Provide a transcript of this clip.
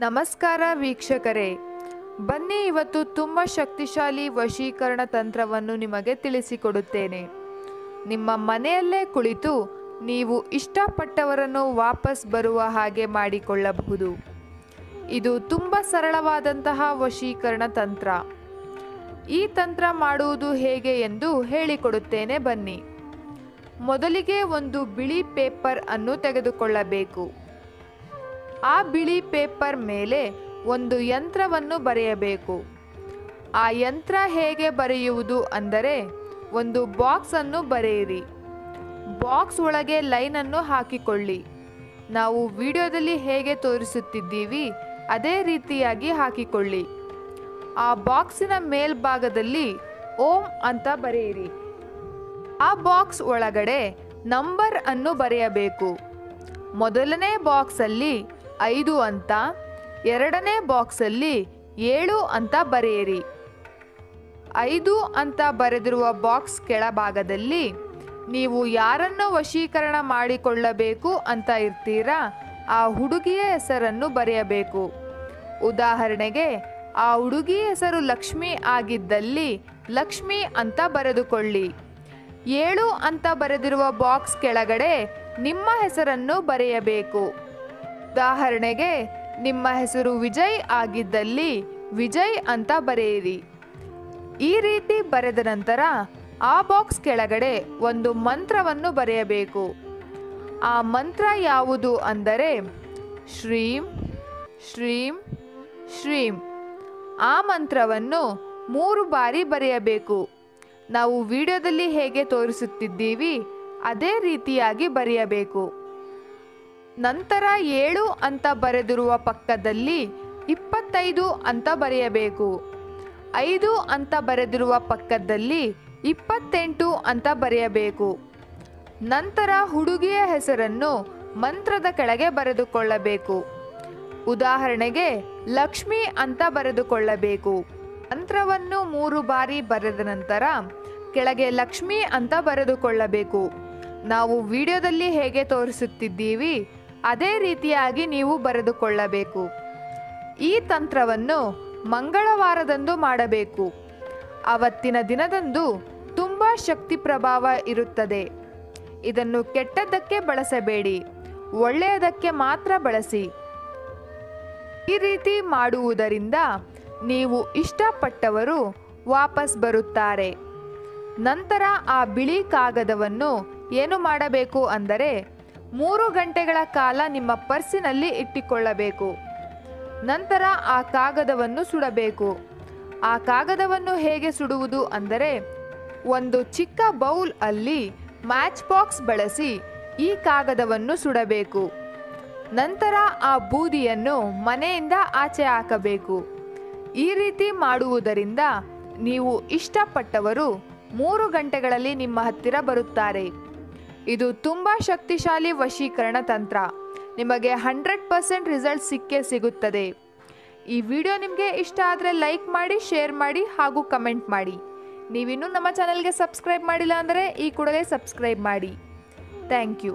ನಮಸ್ಕಾರ ವೀಕ್ಷಕರೇ, ಬನ್ನಿ ಇವತ್ತು ತುಂಬ ಶಕ್ತಿಶಾಲಿ ವಶೀಕರಣ ತಂತ್ರವನ್ನು ನಿಮಗೆ ತಿಳಿಸಿಕೊಡುತ್ತೇನೆ. ನಿಮ್ಮ ಮನೆಯಲ್ಲೇ ಕುಳಿತು ನೀವು ಇಷ್ಟಪಟ್ಟವರನ್ನು ವಾಪಸ್ ಬರುವ ಹಾಗೆ ಮಾಡಿಕೊಳ್ಳಬಹುದು. ಇದು ತುಂಬ ಸರಳವಾದಂತಹ ವಶೀಕರಣ ತಂತ್ರ. ಈ ತಂತ್ರ ಮಾಡುವುದು ಹೇಗೆ ಎಂದು ಹೇಳಿಕೊಡುತ್ತೇನೆ ಬನ್ನಿ. ಮೊದಲಿಗೆ ಒಂದು ಬಿಳಿ ಪೇಪರ್ ಅನ್ನು ತೆಗೆದುಕೊಳ್ಳಬೇಕು. ಆ ಬಿಳಿ ಪೇಪರ್ ಮೇಲೆ ಒಂದು ಯಂತ್ರವನ್ನು ಬರೆಯಬೇಕು. ಆ ಯಂತ್ರ ಹೇಗೆ ಬರೆಯುವುದು ಅಂದರೆ, ಒಂದು ಬಾಕ್ಸ್ ಅನ್ನು ಬರೆಯಿರಿ. ಬಾಕ್ಸ್ ಒಳಗೆ ಲೈನ್ ಅನ್ನು ಹಾಕಿಕೊಳ್ಳಿ. ನಾವು ವಿಡಿಯೋದಲ್ಲಿ ಹೇಗೆ ತೋರಿಸುತ್ತಿದ್ದೀವಿ ಅದೇ ರೀತಿಯಾಗಿ ಹಾಕಿಕೊಳ್ಳಿ. ಆ ಬಾಕ್ಸಿನ ಮೇಲ್ಭಾಗದಲ್ಲಿ ಓಂ ಅಂತ ಬರೆಯಿರಿ. ಆ ಬಾಕ್ಸ್ ಒಳಗಡೆ ನಂಬರ್ ಅನ್ನು ಬರೆಯಬೇಕು. ಮೊದಲನೇ ಬಾಕ್ಸಲ್ಲಿ 5 ಅಂತ, ಎರಡನೇ ಬಾಕ್ಸಲ್ಲಿ 7 ಅಂತ ಬರೆಯಿರಿ. 5 ಅಂತ ಬರೆದಿರುವ ಬಾಕ್ಸ್ ಕೆಳಭಾಗದಲ್ಲಿ ನೀವು ಯಾರನ್ನು ವಶೀಕರಣ ಮಾಡಿಕೊಳ್ಳಬೇಕು ಅಂತ ಇರ್ತೀರಾ ಆ ಹುಡುಗಿಯ ಹೆಸರನ್ನು ಬರೆಯಬೇಕು. ಉದಾಹರಣೆಗೆ, ಆ ಹುಡುಗಿಯ ಹೆಸರು ಲಕ್ಷ್ಮಿ ಆಗಿದ್ದಲ್ಲಿ ಲಕ್ಷ್ಮಿ ಅಂತ ಬರೆದುಕೊಳ್ಳಿ. 7 ಅಂತ ಬರೆದಿರುವ ಬಾಕ್ಸ್ ಕೆಳಗಡೆ ನಿಮ್ಮ ಹೆಸರನ್ನು ಬರೆಯಬೇಕು. ಉದಾಹರಣೆಗೆ, ನಿಮ್ಮ ಹೆಸರು ವಿಜಯ್ ಆಗಿದ್ದಲ್ಲಿ ವಿಜಯ್ ಅಂತ ಬರೆಯಿರಿ. ಈ ರೀತಿ ಬರೆದ ನಂತರ ಆ ಬಾಕ್ಸ್ ಕೆಳಗಡೆ ಒಂದು ಮಂತ್ರವನ್ನು ಬರೆಯಬೇಕು. ಆ ಮಂತ್ರ ಯಾವುದು ಅಂದರೆ ಶ್ರೀಂ ಶ್ರೀಂ ಶ್ರೀಂ. ಆ ಮಂತ್ರವನ್ನು 3 ಬಾರಿ ಬರೆಯಬೇಕು. ನಾವು ವಿಡಿಯೋದಲ್ಲಿ ಹೇಗೆ ತೋರಿಸುತ್ತಿದ್ದೀವಿ ಅದೇ ರೀತಿಯಾಗಿ ಬರೆಯಬೇಕು. ನಂತರ 7 ಅಂತ ಬರೆದಿರುವ ಪಕ್ಕದಲ್ಲಿ 25 ಅಂತ ಬರೆಯಬೇಕು. 5 ಅಂತ ಬರೆದಿರುವ ಪಕ್ಕದಲ್ಲಿ 28 ಅಂತ ಬರೆಯಬೇಕು. ನಂತರ ಹುಡುಗಿಯ ಹೆಸರನ್ನು ಮಂತ್ರದ ಕೆಳಗೆ ಬರೆದುಕೊಳ್ಳಬೇಕು. ಉದಾಹರಣೆಗೆ, ಲಕ್ಷ್ಮಿ ಅಂತ ಬರೆದುಕೊಳ್ಳಬೇಕು. ಮಂತ್ರವನ್ನು 3 ಬಾರಿ ಬರೆದ ನಂತರ ಕೆಳಗೆ ಲಕ್ಷ್ಮಿ ಅಂತ ಬರೆದುಕೊಳ್ಳಬೇಕು. ನಾವು ವಿಡಿಯೋದಲ್ಲಿ ಹೇಗೆ ತೋರಿಸುತ್ತಿದ್ದೀವಿ ಅದೇ ರೀತಿಯಾಗಿ ನೀವು ಬರೆದುಕೊಳ್ಳಬೇಕು. ಈ ತಂತ್ರವನ್ನು ಮಂಗಳವಾರದಂದು ಮಾಡಬೇಕು. ಅವತ್ತಿನ ದಿನದಂದು ತುಂಬ ಶಕ್ತಿ ಪ್ರಭಾವ ಇರುತ್ತದೆ. ಇದನ್ನು ಕೆಟ್ಟದ್ದಕ್ಕೆ ಬಳಸಬೇಡಿ, ಒಳ್ಳೆಯದಕ್ಕೆ ಮಾತ್ರ ಬಳಸಿ. ಈ ರೀತಿ ಮಾಡುವುದರಿಂದ ನೀವು ಇಷ್ಟಪಟ್ಟವರು ವಾಪಸ್ ಬರುತ್ತಾರೆ. ನಂತರ ಆ ಬಿಳಿ ಕಾಗದವನ್ನು ಏನು ಮಾಡಬೇಕು ಅಂದರೆ 3 ಗಂಟೆಗಳ ಕಾಲ ನಿಮ್ಮ ಪರ್ಸಿನಲ್ಲಿ ಇಟ್ಟುಕೊಳ್ಳಬೇಕು. ನಂತರ ಆ ಕಾಗದವನ್ನು ಸುಡಬೇಕು. ಆ ಕಾಗದವನ್ನು ಹೇಗೆ ಸುಡುವುದು ಅಂದರೆ, ಒಂದು ಚಿಕ್ಕ ಬೌಲ್ ಅಲ್ಲಿ ಮ್ಯಾಚ್ ಬಾಕ್ಸ್ ಬಳಸಿ ಈ ಕಾಗದವನ್ನು ಸುಡಬೇಕು. ನಂತರ ಆ ಬೂದಿಯನ್ನು ಮನೆಯಿಂದ ಆಚೆ ಹಾಕಬೇಕು. ಈ ರೀತಿ ಮಾಡುವುದರಿಂದ ನೀವು ಇಷ್ಟಪಟ್ಟವರು 3 ಗಂಟೆಗಳಲ್ಲಿ ನಿಮ್ಮ ಹತ್ತಿರ ಬರುತ್ತಾರೆ. ಇದು ತುಂಬ ಶಕ್ತಿಶಾಲಿ ವಶೀಕರಣ ತಂತ್ರ. ನಿಮಗೆ 100% ರಿಸಲ್ಟ್ ಸಿಗುತ್ತದೆ. ಈ ವಿಡಿಯೋ ನಿಮಗೆ ಇಷ್ಟ ಆದರೆ ಲೈಕ್ ಮಾಡಿ, ಶೇರ್ ಮಾಡಿ ಹಾಗೂ ಕಮೆಂಟ್ ಮಾಡಿ. ನೀವಿನ್ನೂ ನಮ್ಮ ಚಾನಲ್ಗೆ ಸಬ್ಸ್ಕ್ರೈಬ್ ಮಾಡಿಲ್ಲ ಅಂದರೆ ಈ ಕೂಡಲೇ ಸಬ್ಸ್ಕ್ರೈಬ್ ಮಾಡಿ. Thank you.